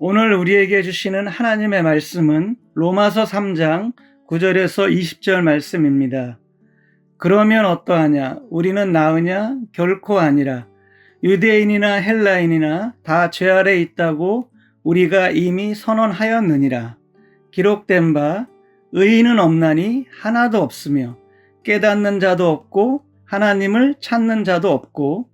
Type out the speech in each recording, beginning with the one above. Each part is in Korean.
오늘 우리에게 주시는 하나님의 말씀은 로마서 3장 9절에서 20절 말씀입니다. 그러면 어떠하냐? 우리는 나으냐? 결코 아니라. 유대인이나 헬라인이나 다 죄 아래 있다고 우리가 이미 선언하였느니라. 기록된 바 의인은 없나니 하나도 없으며 깨닫는 자도 없고 하나님을 찾는 자도 없고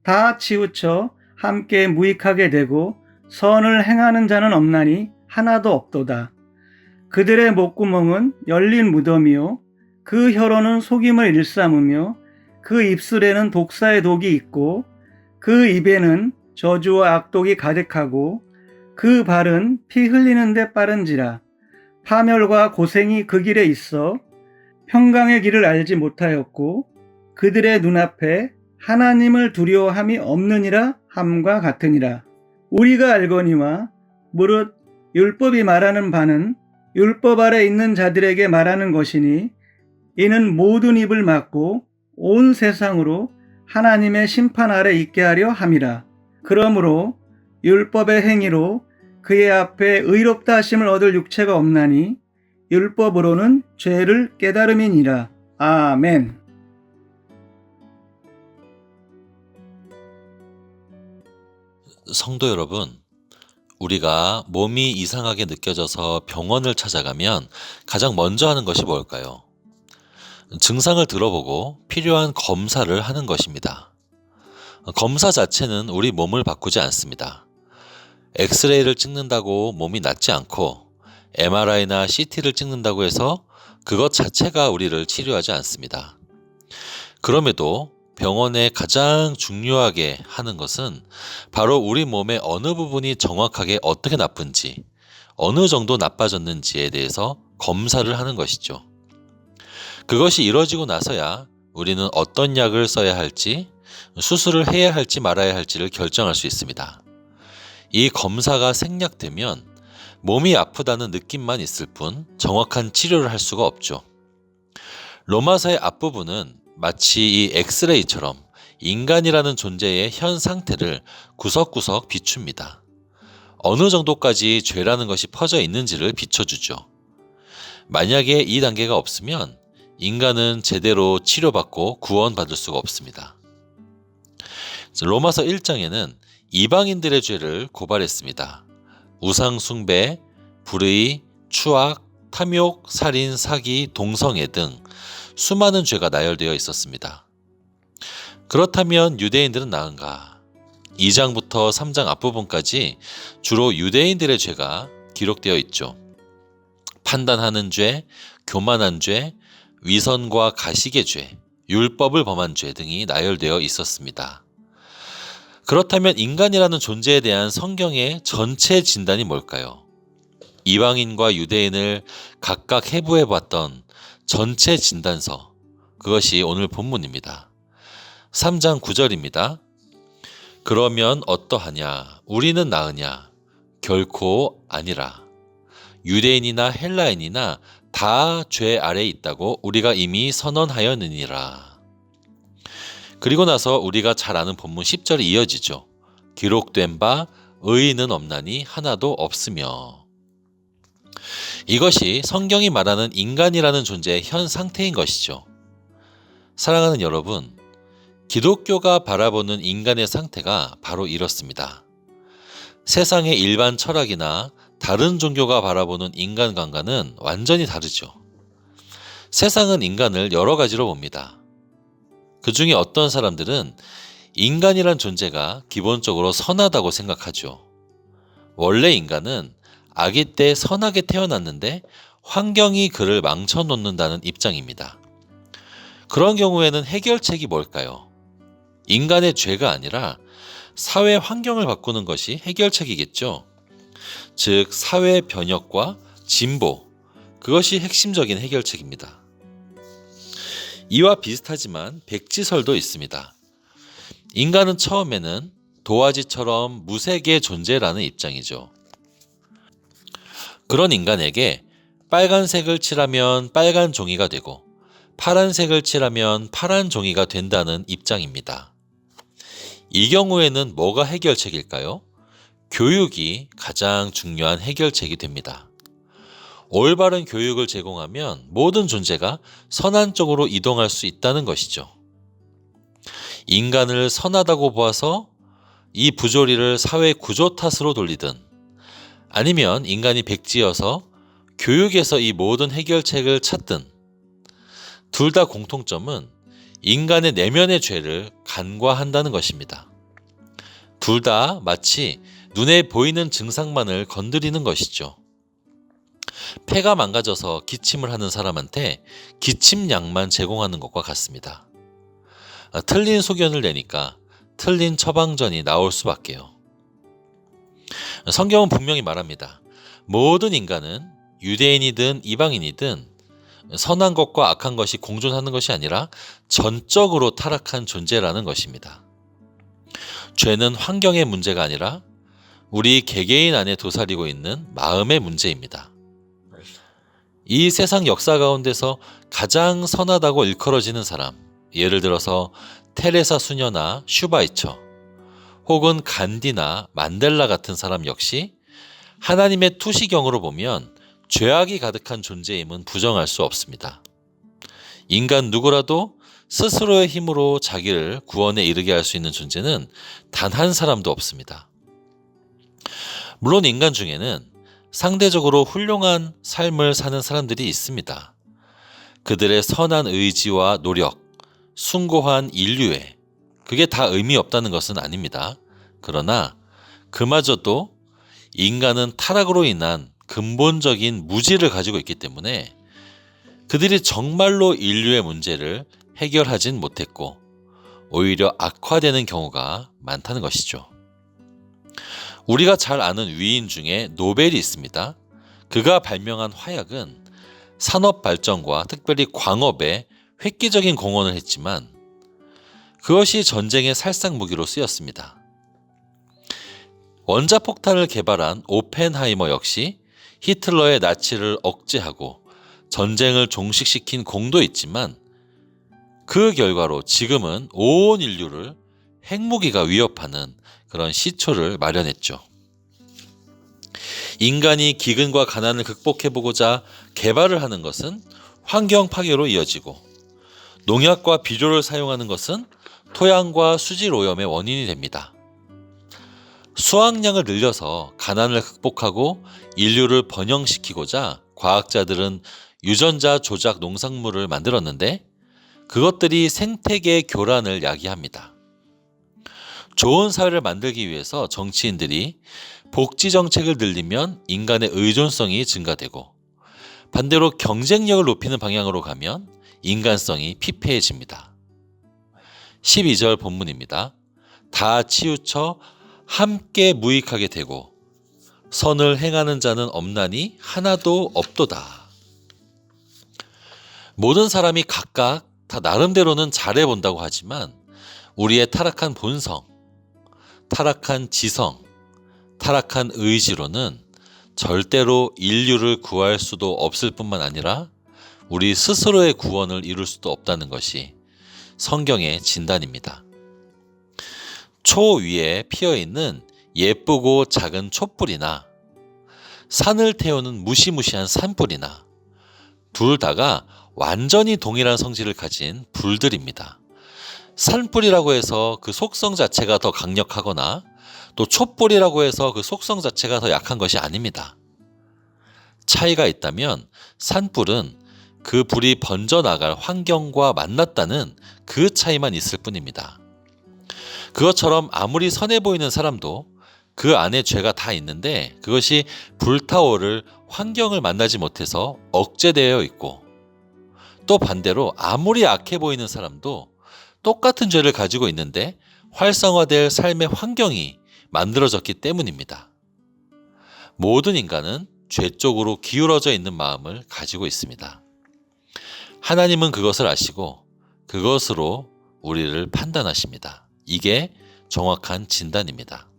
다 치우쳐 함께 무익하게 되고 선을 행하는 자는 없나니 하나도 없도다. 그들의 목구멍은 열린 무덤이요 그 혀로는 속임을 일삼으며 그 입술에는 독사의 독이 있고 그 입에는 저주와 악독이 가득하고 그 발은 피 흘리는 데 빠른지라. 파멸과 고생이 그 길에 있어 평강의 길을 알지 못하였고 그들의 눈앞에 하나님을 두려워함이 없느니라 함과 같으니라. 우리가 알거니와 무릇 율법이 말하는 바는 율법 아래 있는 자들에게 말하는 것이니 이는 모든 입을 막고 온 세상으로 하나님의 심판 아래 있게 하려 함이라. 그러므로 율법의 행위로 그의 앞에 의롭다 하심을 얻을 육체가 없나니 율법으로는 죄를 깨달음이니라. 아멘. 성도 여러분, 우리가 몸이 이상하게 느껴져서 병원을 찾아가면 가장 먼저 하는 것이 뭘까요? 증상을 들어보고 필요한 검사를 하는 것입니다. 검사 자체는 우리 몸을 바꾸지 않습니다. 엑스레이를 찍는다고 몸이 낫지 않고 MRI나 CT를 찍는다고 해서 그것 자체가 우리를 치료하지 않습니다. 그럼에도 병원에 가장 중요하게 하는 것은 바로 우리 몸의 어느 부분이 정확하게 어떻게 나쁜지, 어느 정도 나빠졌는지에 대해서 검사를 하는 것이죠. 그것이 이루어지고 나서야 우리는 어떤 약을 써야 할지, 수술을 해야 할지 말아야 할지를 결정할 수 있습니다. 이 검사가 생략되면 몸이 아프다는 느낌만 있을 뿐 정확한 치료를 할 수가 없죠. 로마서의 앞부분은 마치 이 엑스레이처럼 인간이라는 존재의 현 상태를 구석구석 비춥니다. 어느 정도까지 죄라는 것이 퍼져 있는지를 비춰주죠. 만약에 이 단계가 없으면 인간은 제대로 치료받고 구원받을 수가 없습니다. 로마서 1장에는 이방인들의 죄를 고발했습니다. 우상 숭배, 불의, 추악, 탐욕, 살인, 사기, 동성애 등 수많은 죄가 나열되어 있었습니다. 그렇다면 유대인들은 나은가? 2장부터 3장 앞부분까지 주로 유대인들의 죄가 기록되어 있죠. 판단하는 죄, 교만한 죄, 위선과 가식의 죄, 율법을 범한 죄 등이 나열되어 있었습니다. 그렇다면 인간이라는 존재에 대한 성경의 전체 진단이 뭘까요? 이방인과 유대인을 각각 해부해봤던 전체 진단서, 그것이 오늘 본문입니다. 3장 9절입니다. 그러면 어떠하냐? 우리는 나으냐? 결코 아니라. 유대인이나 헬라인이나 다 죄 아래 있다고 우리가 이미 선언하였느니라. 그리고 나서 우리가 잘 아는 본문 10절이 이어지죠. 기록된 바 의인은 없나니 하나도 없으며. 이것이 성경이 말하는 인간이라는 존재의 현 상태인 것이죠. 사랑하는 여러분, 기독교가 바라보는 인간의 상태가 바로 이렇습니다. 세상의 일반 철학이나 다른 종교가 바라보는 인간관과는 완전히 다르죠. 세상은 인간을 여러 가지로 봅니다. 그 중에 어떤 사람들은 인간이란 존재가 기본적으로 선하다고 생각하죠. 원래 인간은 아기 때 선하게 태어났는데 환경이 그를 망쳐놓는다는 입장입니다. 그런 경우에는 해결책이 뭘까요? 인간의 죄가 아니라 사회 환경을 바꾸는 것이 해결책이겠죠. 즉, 사회 변혁과 진보, 그것이 핵심적인 해결책입니다. 이와 비슷하지만 백지설도 있습니다. 인간은 처음에는 도화지처럼 무색의 존재라는 입장이죠. 그런 인간에게 빨간색을 칠하면 빨간 종이가 되고 파란색을 칠하면 파란 종이가 된다는 입장입니다. 이 경우에는 뭐가 해결책일까요? 교육이 가장 중요한 해결책이 됩니다. 올바른 교육을 제공하면 모든 존재가 선한 쪽으로 이동할 수 있다는 것이죠. 인간을 선하다고 보아서 이 부조리를 사회 구조 탓으로 돌리든, 아니면 인간이 백지여서 교육에서 이 모든 해결책을 찾든, 둘 다 공통점은 인간의 내면의 죄를 간과한다는 것입니다. 둘 다 마치 눈에 보이는 증상만을 건드리는 것이죠. 폐가 망가져서 기침을 하는 사람한테 기침약만 제공하는 것과 같습니다. 틀린 소견을 내니까 틀린 처방전이 나올 수밖에요. 성경은 분명히 말합니다. 모든 인간은 유대인이든 이방인이든 선한 것과 악한 것이 공존하는 것이 아니라 전적으로 타락한 존재라는 것입니다. 죄는 환경의 문제가 아니라 우리 개개인 안에 도사리고 있는 마음의 문제입니다. 이 세상 역사 가운데서 가장 선하다고 일컬어지는 사람, 예를 들어서 테레사 수녀나 슈바이처, 혹은 간디나 만델라 같은 사람 역시 하나님의 투시경으로 보면 죄악이 가득한 존재임은 부정할 수 없습니다. 인간 누구라도 스스로의 힘으로 자기를 구원에 이르게 할 수 있는 존재는 단 한 사람도 없습니다. 물론 인간 중에는 상대적으로 훌륭한 삶을 사는 사람들이 있습니다. 그들의 선한 의지와 노력, 숭고한 인류애, 그게 다 의미 없다는 것은 아닙니다. 그러나 그마저도 인간은 타락으로 인한 근본적인 무지를 가지고 있기 때문에 그들이 정말로 인류의 문제를 해결하진 못했고 오히려 악화되는 경우가 많다는 것이죠. 우리가 잘 아는 위인 중에 노벨이 있습니다. 그가 발명한 화약은 산업 발전과 특별히 광업에 획기적인 공헌을 했지만 그것이 전쟁의 살상 무기로 쓰였습니다. 원자폭탄을 개발한 오펜하이머 역시 히틀러의 나치를 억제하고 전쟁을 종식시킨 공도 있지만 그 결과로 지금은 온 인류를 핵무기가 위협하는 그런 시초를 마련했죠. 인간이 기근과 가난을 극복해보고자 개발을 하는 것은 환경 파괴로 이어지고 농약과 비료를 사용하는 것은 토양과 수질 오염의 원인이 됩니다. 수확량을 늘려서 가난을 극복하고 인류를 번영시키고자 과학자들은 유전자 조작 농산물을 만들었는데 그것들이 생태계 교란을 야기합니다. 좋은 사회를 만들기 위해서 정치인들이 복지 정책을 늘리면 인간의 의존성이 증가되고 반대로 경쟁력을 높이는 방향으로 가면 인간성이 피폐해집니다. 12절 본문입니다. 다 치우쳐 함께 무익하게 되고 선을 행하는 자는 없나니 하나도 없도다. 모든 사람이 각각 다 나름대로는 잘해본다고 하지만 우리의 타락한 본성, 타락한 지성, 타락한 의지로는 절대로 인류를 구할 수도 없을 뿐만 아니라 우리 스스로의 구원을 이룰 수도 없다는 것이 성경의 진단입니다. 초 위에 피어있는 예쁘고 작은 촛불이나 산을 태우는 무시무시한 산불이나 둘 다가 완전히 동일한 성질을 가진 불들입니다. 산불이라고 해서 그 속성 자체가 더 강력하거나 또 촛불이라고 해서 그 속성 자체가 더 약한 것이 아닙니다. 차이가 있다면 산불은 그 불이 번져나갈 환경과 만났다는 그 차이만 있을 뿐입니다. 그것처럼 아무리 선해 보이는 사람도 그 안에 죄가 다 있는데 그것이 불타오를 환경을 만나지 못해서 억제되어 있고 또 반대로 아무리 악해 보이는 사람도 똑같은 죄를 가지고 있는데 활성화될 삶의 환경이 만들어졌기 때문입니다. 모든 인간은 죄 쪽으로 기울어져 있는 마음을 가지고 있습니다. 하나님은 그것을 아시고 그것으로 우리를 판단하십니다. 이게 정확한 진단입니다.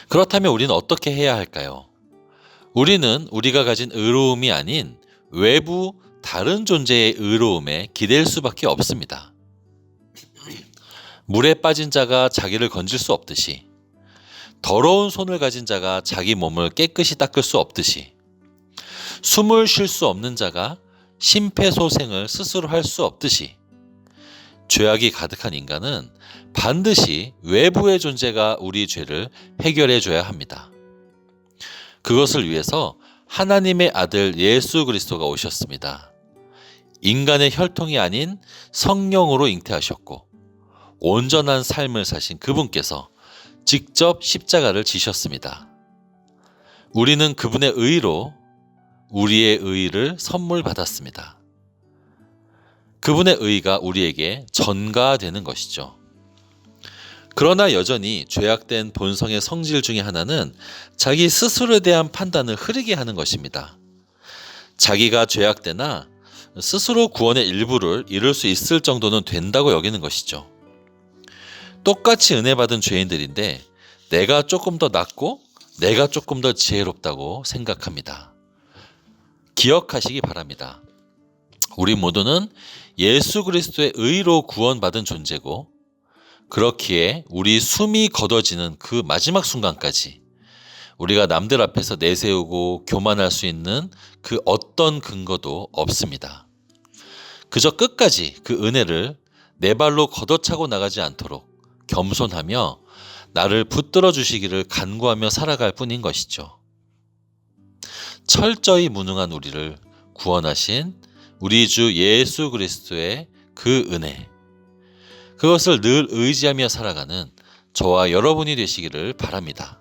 그렇다면 우리는 어떻게 해야 할까요? 우리는 우리가 가진 의로움이 아닌 외부 다른 존재의 의로움에 기댈 수밖에 없습니다. 물에 빠진 자가 자기를 건질 수 없듯이 더러운 손을 가진 자가 자기 몸을 깨끗이 닦을 수 없듯이 숨을 쉴 수 없는 자가 심폐소생을 스스로 할 수 없듯이 죄악이 가득한 인간은 반드시 외부의 존재가 우리 죄를 해결해 줘야 합니다. 그것을 위해서 하나님의 아들 예수 그리스도가 오셨습니다. 인간의 혈통이 아닌 성령으로 잉태하셨고 온전한 삶을 사신 그분께서 직접 십자가를 지셨습니다. 우리는 그분의 의로 우리의 의를 선물 받았습니다. 그분의 의가 우리에게 전가되는 것이죠. 그러나 여전히 죄악된 본성의 성질 중에 하나는 자기 스스로에 대한 판단을 흐리게 하는 것입니다. 자기가 죄악되나 스스로 구원의 일부를 이룰 수 있을 정도는 된다고 여기는 것이죠. 똑같이 은혜 받은 죄인들인데 내가 조금 더 낫고 내가 조금 더 지혜롭다고 생각합니다. 기억하시기 바랍니다. 우리 모두는 예수 그리스도의 의로 구원받은 존재고 그렇기에 우리 숨이 걷어지는 그 마지막 순간까지 우리가 남들 앞에서 내세우고 교만할 수 있는 그 어떤 근거도 없습니다. 그저 끝까지 그 은혜를 내 발로 걷어차고 나가지 않도록 겸손하며 나를 붙들어 주시기를 간구하며 살아갈 뿐인 것이죠. 철저히 무능한 우리를 구원하신 우리 주 예수 그리스도의 그 은혜, 그것을 늘 의지하며 살아가는 저와 여러분이 되시기를 바랍니다.